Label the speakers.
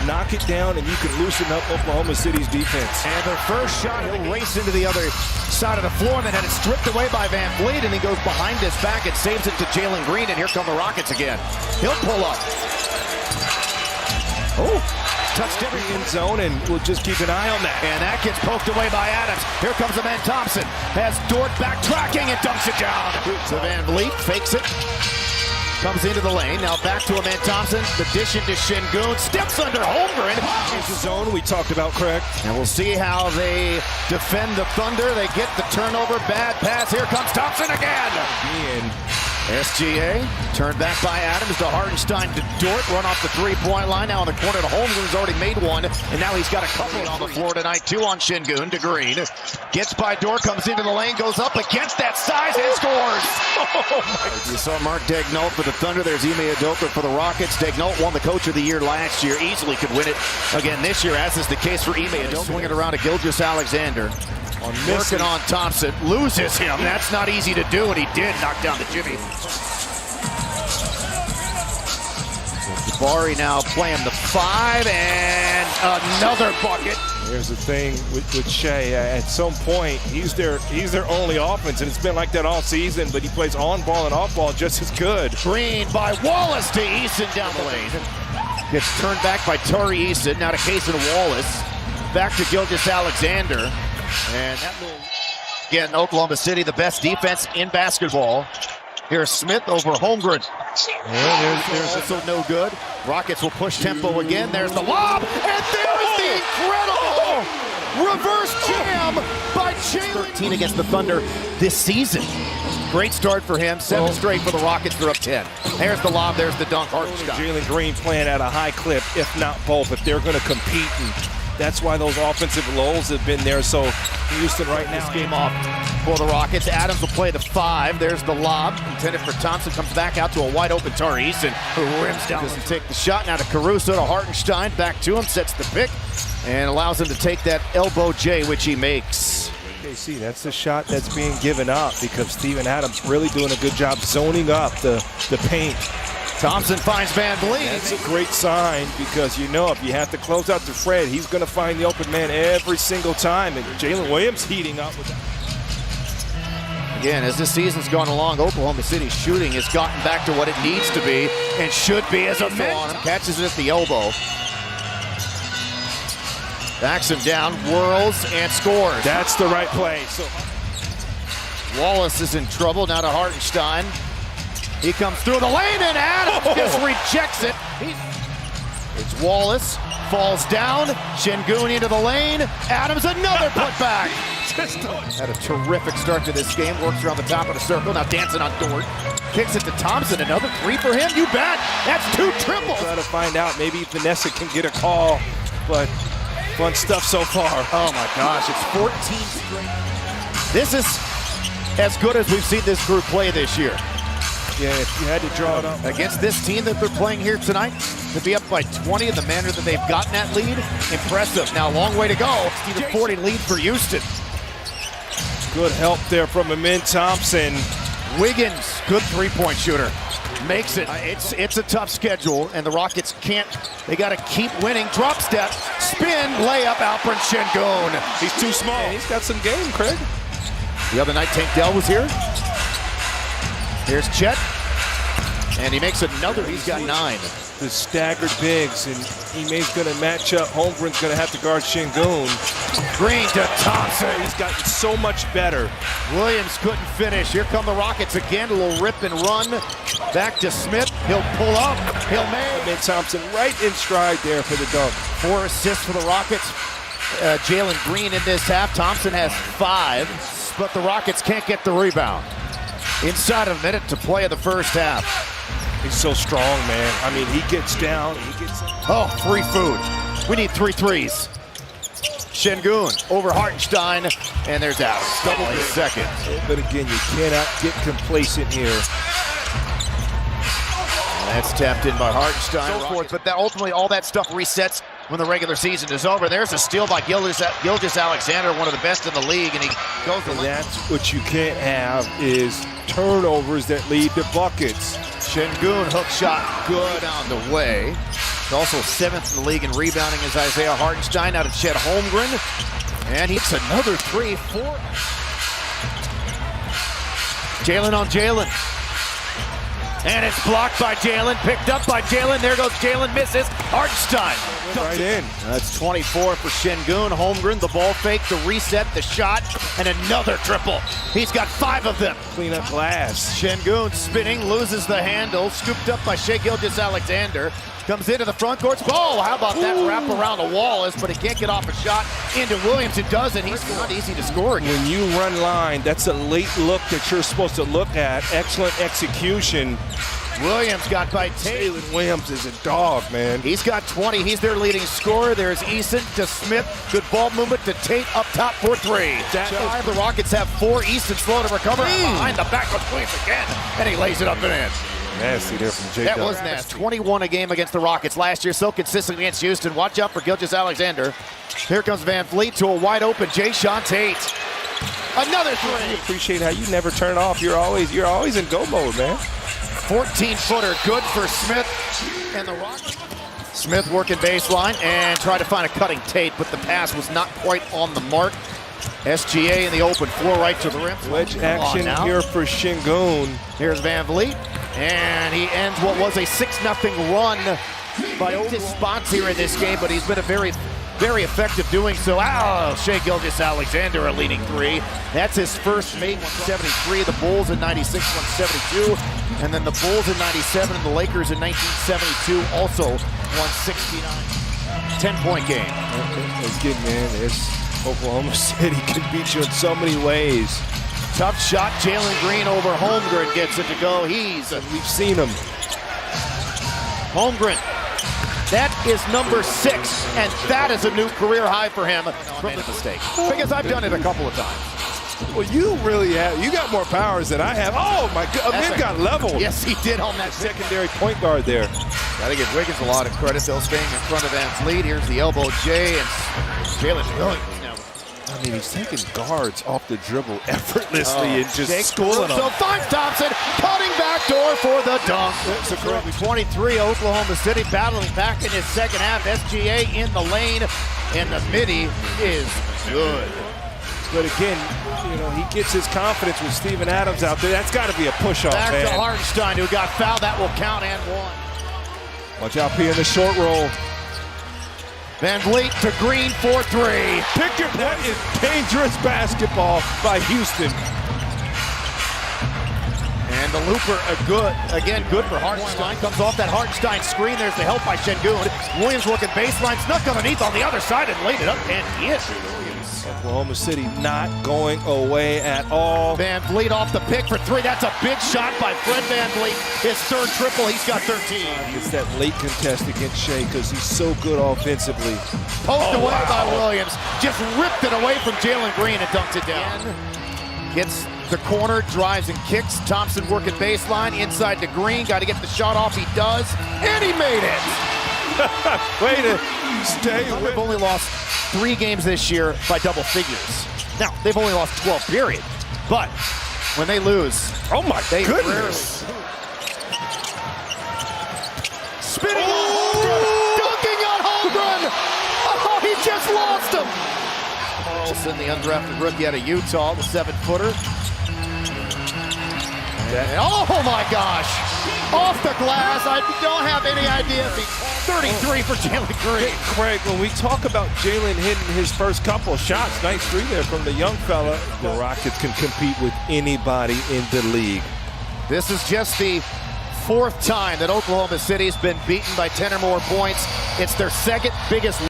Speaker 1: knock it down, and you can loosen up Oklahoma City's defense.
Speaker 2: And the first shot, he'll race into the other side of the floor, and then had it stripped away by Van Vliet, and he goes behind his back and saves it to Jalen Green, and here come the Rockets again. He'll pull up. Oh, touched every
Speaker 1: end zone, and we'll just keep an eye on that.
Speaker 2: And that gets poked away by Adams. Here comes the man Thompson. Has Dort backtracking and dunks it down. So Van Vliet fakes it. Comes into the lane. Now back to a man Thompson. The dish into Şengün. Steps under Holmgren.
Speaker 1: Here's the zone we talked about, Craig.
Speaker 2: And we'll see how they defend the Thunder. They get the turnover. Bad pass. Here comes Thompson again. SGA turned back by Adams to Hartenstein to Dort. Run off the three-point line. Now in the corner to Holmgren's already made one. And now he's got a couple on the floor tonight. Two on Şengün to Green. Gets by Dort, comes into the lane, goes up against that size and scores. You saw Mark Daigneault for the Thunder. There's Ime Udoka for the Rockets. Daigneault won the Coach of the Year last year. Easily could win it again this year, as is the case for Ime Udoka. Swinging around to Gilgeous-Alexander. Working on Thompson, loses him. That's not easy to do, and he did knock down the Jimmy. Jabari now playing the 5, and another bucket.
Speaker 1: Here's the thing with Shai. At some point, he's their only offense, and it's been like that all season. But he plays on ball and off ball just as good.
Speaker 2: Green by Wallace to Eason down the lane. Gets turned back by Tari Eason. Now to Cason Wallace. Back to Gilgeous-Alexander. And that will get Oklahoma City the best defense in basketball. Here's Smith over Holmgren. There's also no good. Rockets will push tempo again. There's the lob, and there's the incredible reverse jam by Jalen. 13 against the Thunder this season. Great start for him. 7 straight for the Rockets. They're up 10. There's the lob. There's the dunk.
Speaker 1: Jalen Green playing at a high clip, if not both, if they're going to compete. And that's why those offensive lulls have been there. So Houston right now.
Speaker 2: This game off for the Rockets. Adams will play the 5. There's the lob intended for Thompson. Comes back out to a wide open Tari Eason, who rims down. Doesn't take the shot. Now to Caruso to Hartenstein. Back to him. Sets the pick and allows him to take that elbow J, which he makes.
Speaker 1: See, that's the shot that's being given up because Steven Adams really doing a good job zoning up the paint.
Speaker 2: Thompson finds Van Vliet.
Speaker 1: That's a great sign because you know if you have to close out to Fred, he's going to find the open man every single time. And Jalen Williams heating up with that.
Speaker 2: Again, as this season's gone along, Oklahoma City's shooting has gotten back to what it needs to be and should be as a on him. Catches it at the elbow. Backs him down, whirls, and scores.
Speaker 1: That's the right play. So
Speaker 2: Wallace is in trouble. Now to Hartenstein. He comes through the lane, and Adams just rejects it. It's Wallace, falls down, Şengün into the lane, Adams another putback. Had a terrific start to this game, works around the top of the circle, now dancing on Dort. Kicks it to Thompson, another 3 for him, you bet. That's 2 triples.
Speaker 1: Try to find out, maybe Vanessa can get a call, but fun stuff so far.
Speaker 2: Oh my gosh, it's 14 straight. This is as good as we've seen this group play this year.
Speaker 1: Yeah, if you had to draw it up.
Speaker 2: Against this team that they're playing here tonight, to be up by 20 in the manner that they've gotten that lead, impressive. Now, long way to go. It's a 40 lead for Houston.
Speaker 1: Good help there from Amin Thompson.
Speaker 2: Wiggins, good three-point shooter. Makes it. It's a tough schedule, and the Rockets can't. They got to keep winning. Drop step, spin, layup, Alperen Şengün.
Speaker 1: He's too small. Yeah, he's got some game, Craig.
Speaker 2: The other night, Tank Dell was here. Here's Chet, and he makes another. He's got 9.
Speaker 1: The staggered bigs, and Ime's going to match up. Holmgren's going to have to guard Şengün.
Speaker 2: Green to Thompson.
Speaker 1: He's gotten so much better.
Speaker 2: Williams couldn't finish. Here come the Rockets again. A little rip and run. Back to Smith. He'll pull up. He'll make.
Speaker 1: Amin Thompson right in stride there for the dunk.
Speaker 2: 4 assists for the Rockets. Jalen Green in this half. Thompson has 5, but the Rockets can't get the rebound. Inside a minute to play in the first half.
Speaker 1: He's so strong, man. I mean, he gets down.
Speaker 2: Oh, free food. We need 3 threes. Şengün over Hartenstein, and there's Adams. Double his second.
Speaker 1: But again, you cannot get complacent here.
Speaker 2: That's tapped in by Hartenstein. So forth, but ultimately all that stuff resets when the regular season is over. There's a steal by Gilgeous-Alexander, one of the best in the league, and he goes to
Speaker 1: that's what you can't have is turnovers that lead to buckets.
Speaker 2: Şengün hook shot good on the way. He's also 7th in the league in rebounding is Isaiah Hartenstein out of Chet Holmgren. And he hits another 3-4. Jalen on Jalen. And it's blocked by Jalen, picked up by Jalen. There goes Jalen, misses. Hartenstein.
Speaker 1: Right in.
Speaker 2: That's 24 for Şengün. Holmgren, the ball fake, the reset, the shot, and another triple. He's got 5 of them.
Speaker 1: Clean up glass.
Speaker 2: Şengün spinning, loses the handle, scooped up by Shai Gilgeous-Alexander. Comes into the front court. Oh, how about that wrap around the Wallace, but he can't get off a shot into Williams. It does, and he's not easy to score again.
Speaker 1: When you run line, that's a late look that you're supposed to look at. Excellent execution.
Speaker 2: Williams got by Tate.
Speaker 1: Jalen Williams is a dog, man.
Speaker 2: He's got 20. He's their leading scorer. There's Eason to Smith. Good ball movement to Tate up top for 3. That 5. The Rockets have 4. Eason slow to recover. Behind the back of Williams again, and he lays it up and in.
Speaker 1: Nasty there from Jake.
Speaker 2: That was nasty. 21 a game against the Rockets last year, so consistent against Houston. Watch out for Gilgeous-Alexander. Here comes Van Vliet to a wide open Jae'Sean Tate. Another 3.
Speaker 1: I appreciate how you never turn off. You're always in go mode, man.
Speaker 2: 14-footer, good for Smith and the Rockets. Smith working baseline and tried to find a cutting Tate, but the pass was not quite on the mark. SGA in the open floor right to the rim.
Speaker 1: Wedge action here for Şengün.
Speaker 2: Here's Van Vliet, and he ends what was a 6-0 run by his spots here in this game, but he's been a very effective doing so. Shai Gilgeous-Alexander a leading 3. That's his first made 173. The Bulls in 96, 172. And then the Bulls in 97 and the Lakers in 1972 also 169. 10-point game.
Speaker 1: It's good, man. It's Oklahoma City can beat you in so many ways.
Speaker 2: Tough shot. Jalen Green over Holmgren gets it to go.
Speaker 1: We've seen him.
Speaker 2: Holmgren. That is number 6, and that is a new career high for him from the mistake. Because I've done it a couple of times.
Speaker 1: Well, you really have. You got more powers than I have. Oh, my God. Amir got leveled.
Speaker 2: Yes, he did on that
Speaker 1: Secondary point guard there.
Speaker 2: Got to give Wiggins a lot of credit. They'll staying in front of Van Vliet. Here's the elbow J, and Jalen Williams.
Speaker 1: I mean, he's taking guards off the dribble effortlessly and just schooling them.
Speaker 2: So finds Thompson, cutting back door for the dunk.
Speaker 1: So correctly.
Speaker 2: 23, Oklahoma City battling back in his second half. SGA in the lane, and the midi is good.
Speaker 1: But again, you know, he gets his confidence with Steven Adams out there. That's got to be a push-off, man.
Speaker 2: Back to Hartenstein, who got fouled. That will count and 1.
Speaker 1: Watch out, P in the short roll.
Speaker 2: Van Vliet to Green for 3.
Speaker 1: That is dangerous basketball by Houston.
Speaker 2: And the looper, good for Hartenstein. Comes off that Hartenstein screen. There's the help by Şengün. Williams looking baseline, snuck underneath on the other side and laid it up, and yes.
Speaker 1: Oklahoma City not going away at all.
Speaker 2: Van Vliet off the pick for 3. That's a big shot by Fred Van Vliet. His 3rd triple. He's got 13.
Speaker 1: It's that late contest against Shai because he's so good offensively.
Speaker 2: Poked away by Williams. Just ripped it away from Jalen Green and dunked it down. Gets the corner, drives and kicks. Thompson working baseline, inside to Green. Got to get the shot off. He does. And he made it.
Speaker 1: Way to stay with.
Speaker 2: They've only lost 3 games this year by double figures. Now, they've only lost 12, period. But when they lose,
Speaker 1: oh my goodness.
Speaker 2: Spinning on Holmgren, dunking on Holmgren. Oh, he just lost him. Carlson, the undrafted rookie out of Utah, the 7-footer. Oh my gosh, off the glass. I don't have any idea if he 33 for Jalen Green.
Speaker 1: Craig, when we talk about Jalen hitting his first couple shots, nice 3 there from the young fella. The Rockets can compete with anybody in the league.
Speaker 2: This is just the 4th time that Oklahoma City's been beaten by 10 or more points. It's their 2nd biggest